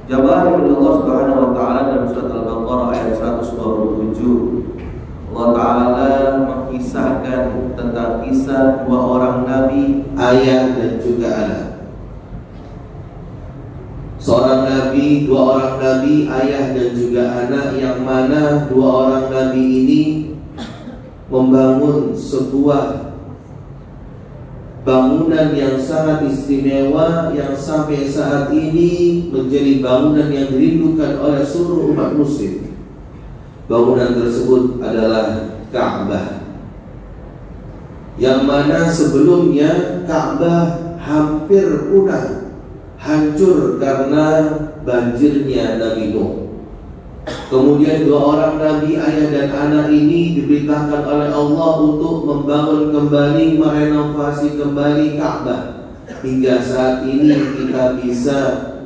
Jamaah yang Allah Subhanahu wa taala dalam surat Al-Baqarah ayat 127, Allah taala mengisahkan tentang kisah dua orang nabi, ayah dan juga anak. Seorang nabi, dua orang nabi, ayah dan juga anak, yang mana dua orang nabi ini membangun sebuah bangunan yang sangat istimewa, yang sampai saat ini menjadi bangunan yang dirindukan oleh seluruh umat muslim. Bangunan tersebut adalah Ka'bah, yang mana sebelumnya Ka'bah hampir punah, hancur karena banjirnya Nabi Nuh. Kemudian dua orang nabi, ayah dan anak ini, diberitakan oleh Allah untuk membangun kembali, merenovasi kembali Ka'bah. Hingga saat ini kita bisa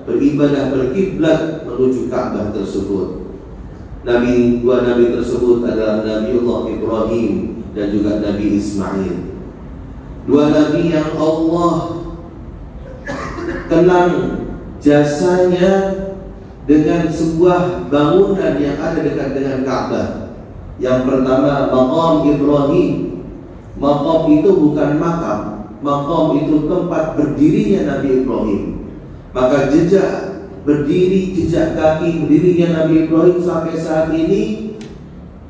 beribadah berkiblat menuju Ka'bah tersebut. Dua nabi tersebut adalah Nabiullah Ibrahim dan juga Nabi Ismail. Dua nabi yang Allah kenang jasanya dengan sebuah bangunan yang ada dekat dengan Ka'bah. Yang pertama, Maqam Ibrahim. Maqam itu bukan makam, maqam itu tempat berdirinya Nabi Ibrahim. Maka jejak berdiri, jejak kaki berdirinya Nabi Ibrahim sampai saat ini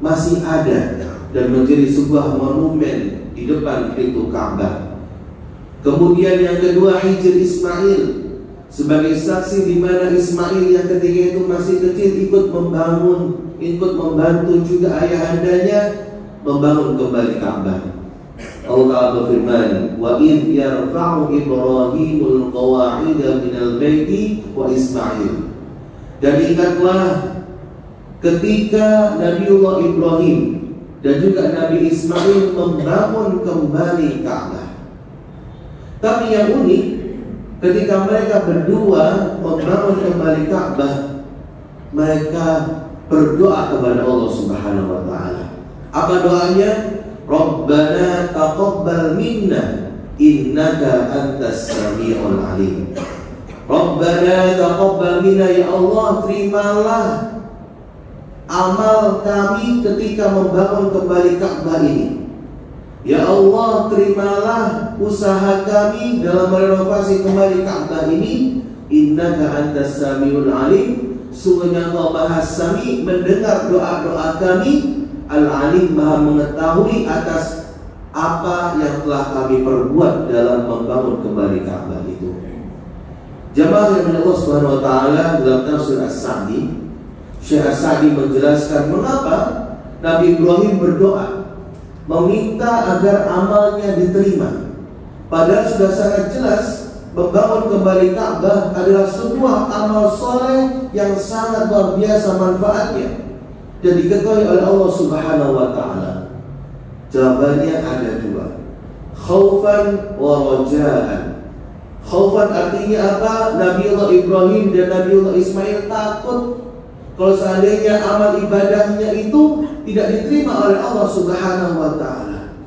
masih ada dan menjadi sebuah monumen di depan pintu Ka'bah. Kemudian yang kedua, Hijr Ismail, sebagai saksi di mana Ismail yang ketika itu masih kecil ikut membantu juga ayahandanya membangun kembali Ka'bah. Allah Ta'ala berfirman, wa idh yarfa'u Ibrahimul qawa'ida minal baiti wa Ismail. Dan ingatlah ketika Nabiullah Ibrahim dan juga Nabi Ismail membangun kembali Ka'bah. Tapi yang unik, ketika mereka berdua membangun kembali Ka'bah, mereka berdoa kepada Allah Subhanahu wa taala. Apa doanya? Rabbana taqabbal minna innaka antas samiul alim. Rabbana taqabbal minna, ya Allah, terimalah amal kami ketika membangun kembali Ka'bah ini. Ya Allah, terimalah usaha kami dalam merenovasi kembali Ka'bah ini. Innaka antas samiul alim, sungguhnya Engkau Maha Sami, mendengar doa-doa kami. Al-Alim, Maha mengetahui atas apa yang telah kami perbuat dalam membangun kembali Ka'bah itu. Jamaah yang Allah Subhanahu wa taala, dalam tafsir As-Sa'di, Syekh As-Sa'di menjelaskan mengapa Nabi Ibrahim berdoa meminta agar amalnya diterima. Padahal sudah sangat jelas membangun kembali Ka'bah adalah sebuah amal soleh yang sangat luar biasa manfaatnya dan diketahui oleh Allah Subhanahu wa taala. Jawabannya ada dua, khaufan wa rajaan. Khaufan artinya apa? Nabiullah Ibrahim dan Nabiullah Ismail takut kalau seandainya amal ibadahnya itu tidak diterima oleh Allah Subhanahu wa taala.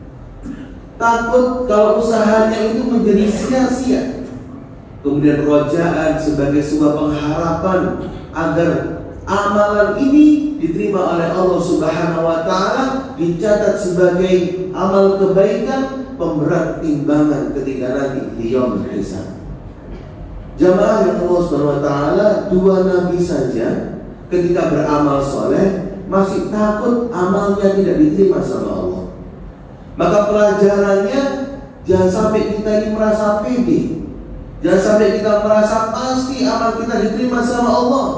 Takut kalau usahanya itu menjadi sia-sia. Kemudian rojaan sebagai sebuah pengharapan agar amalan ini diterima oleh Allah Subhanahu wa taala, dicatat sebagai amal kebaikan, pemberat timbangan ketika nanti di yaumul hisab. Jamaah yang Allah Subhanahu wa taala, dua nabi saja ketika beramal soleh masih takut amalnya tidak diterima sama Allah. Maka pelajarannya, jangan sampai kita ini merasa pede, jangan sampai kita merasa pasti amal kita diterima sama Allah.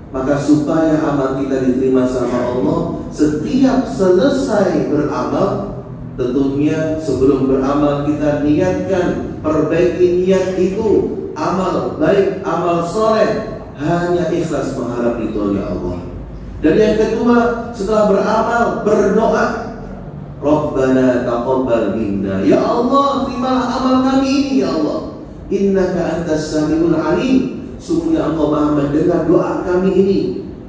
Maka supaya amal kita diterima sama Allah, setiap selesai beramal, tentunya sebelum beramal kita niatkan, perbaiki niat itu, amal baik, amal soleh, hanya ikhlas mengharap ridhonya Allah. Dan yang kedua, setelah beramal, berdoa, Rabbana taqabbal minna, ya Allah, terimalah amal kami ini, ya Allah. Innaka antas samiul alim, sungguhnya Engkau Maha mendengar doa kami ini.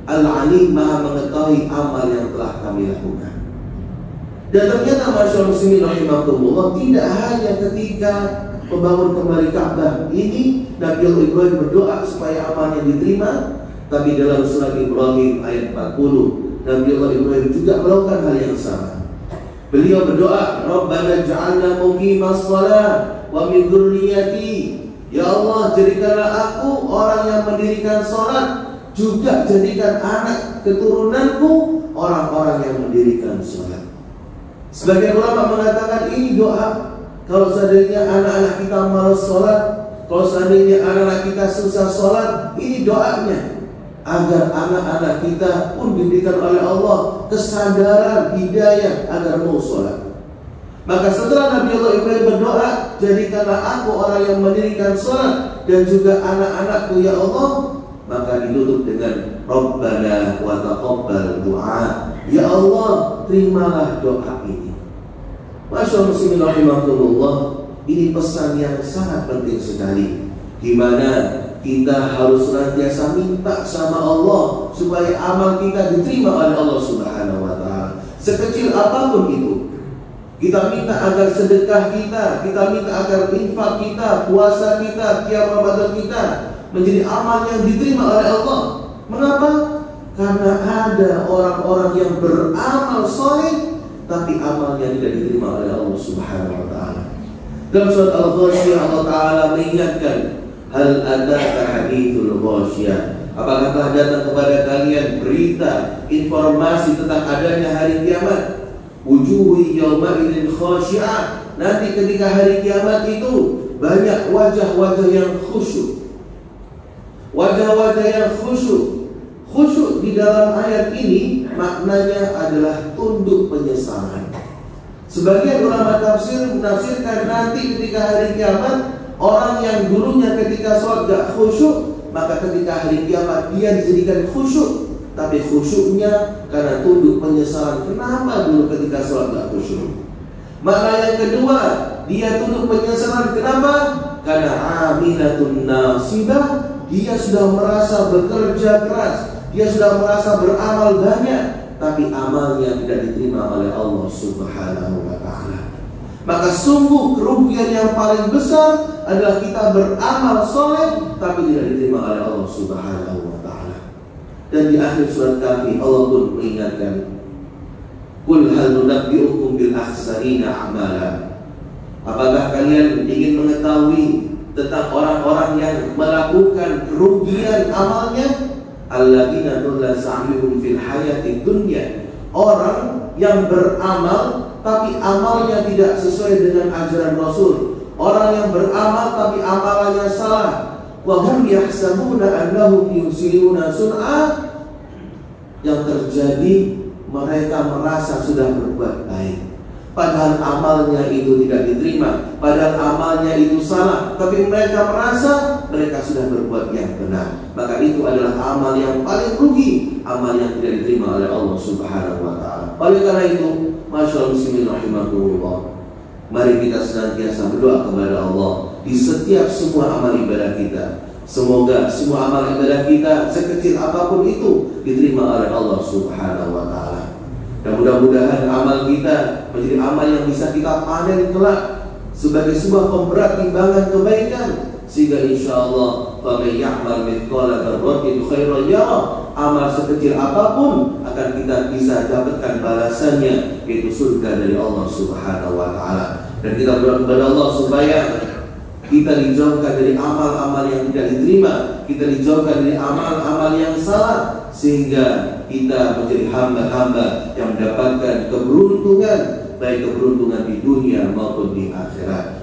Al-Alim, Maha mengetahui amal yang telah kami lakukan. Dan ternyata masyaallah muslimin rahimakumullah, tidak hanya ketika membangun kembali Ka'bah ini, Nabi Allah Ibrahim berdoa supaya amalnya diterima. Tapi dalam surat Ibrahim ayat 40, Nabi Allah Ibrahim juga melakukan hal yang sama. Beliau berdoa, Rabbana ja'alna muqimas shalah wa min dzurriyyati. Ya Allah, jadikanlah aku orang yang mendirikan salat, juga jadikan anak keturunanku orang-orang yang mendirikan salat. Sebagian ulama mengatakan ini doa. Kalau seandainya anak-anak kita malas salat, kalau seandainya anak-anak kita susah salat, ini doanya agar anak-anak kita pun diberikan oleh Allah kesadaran, hidayah agar mau sholat. Maka setelah Nabi Allah Ibrahim berdoa, jadikanlah aku orang yang mendirikan sholat dan juga anak-anakku ya Allah, maka ditutup dengan Rabbana wa taqabbal du'a. Ya Allah, terimalah doa ini. Masya Allah, muslimin rahimakumullah, ini pesan yang sangat penting sekali, di mana kita harus senantiasa minta sama Allah supaya amal kita diterima oleh Allah Subhanahu wa ta'ala. Sekecil apapun itu, kita minta agar sedekah kita minta agar infak kita, puasa kita, qiyam Ramadan kita menjadi amal yang diterima oleh Allah. Mengapa? Karena ada orang-orang yang beramal soleh tapi amalnya tidak diterima oleh Allah Subhanahu wa ta'ala. Dalam surat Al-Ghasyiyah Allah Ta'ala mengingatkan, hal ataka hadithul ghasyiyah, apakah telah datang kepada kalian berita, informasi tentang adanya hari kiamat? Wujuhu yawma idzin khasyi'ah, nanti ketika hari kiamat itu banyak wajah-wajah yang khusyuk. Wajah-wajah yang khusyuk. Khusyuk di dalam ayat ini maknanya adalah tunduk penyesalan. Sebagian ulama tafsir menafsirkan nanti ketika hari kiamat, orang yang dulunya ketika sholat gak khusyuk, maka ketika hari kiamat dia dijadikan khusyuk. Tapi khusyuknya karena tunduk penyesalan. Kenapa dulu ketika sholat gak khusyuk? Maka yang kedua, dia tunduk penyesalan. Kenapa? Karena amilatun nasibah, dia sudah merasa bekerja keras, dia sudah merasa beramal banyak, tapi amalnya tidak diterima oleh Allah Subhanahu wa ta'ala. Maka sungguh kerugian yang paling besar adalah kita beramal soleh tapi tidak diterima oleh Allah Subhanahu wa ta'ala. Dan di akhir surat Kahfi Allah pun mengingatkan, Qul hal nunabbi'ukum bil akhsarina a'mala. Apakah kalian ingin mengetahui tentang orang-orang yang melakukan kerugian amalnya? Alladzina dhalla sa'yuhum fil hayatid dunya. Orang yang beramal tapi amalnya tidak sesuai dengan ajaran Rasul. Orang yang beramal tapi amalannya salah. Wa hum yahsabuna annahum yusiluna sun'a. Yang terjadi, mereka merasa sudah berbuat baik, padahal amalnya itu tidak diterima, padahal amalnya itu salah, tapi mereka merasa mereka sudah berbuat yang benar. Maka itu adalah amal yang paling rugi, amal yang tidak diterima oleh Allah Subhanahu wa ta'ala. Oleh karena itu, Masya Allah muslimin rahimakumullah, mari kita senantiasa berdoa kepada Allah di setiap semua amal ibadah kita. Semoga semua amal ibadah kita, sekecil apapun itu, diterima oleh Allah Subhanahu wa ta'ala. Dan mudah-mudahan amal kita menjadi amal yang bisa kita panen kelak sebagai sebuah pemberat timbangan kebaikan, sehingga insyaAllah faman ya'mal mithqala dzarratin khairan yarah, amal sekecil apapun akan kita bisa dapatkan balasannya, yaitu surga dari Allah Subhanahu wa ta'ala. Dan kita berdoa kepada Allah supaya kita dijauhkan dari amal-amal yang tidak diterima, kita dijauhkan dari amal-amal yang salah, sehingga kita menjadi hamba-hamba yang mendapatkan keberuntungan, baik keberuntungan di dunia maupun di akhirat.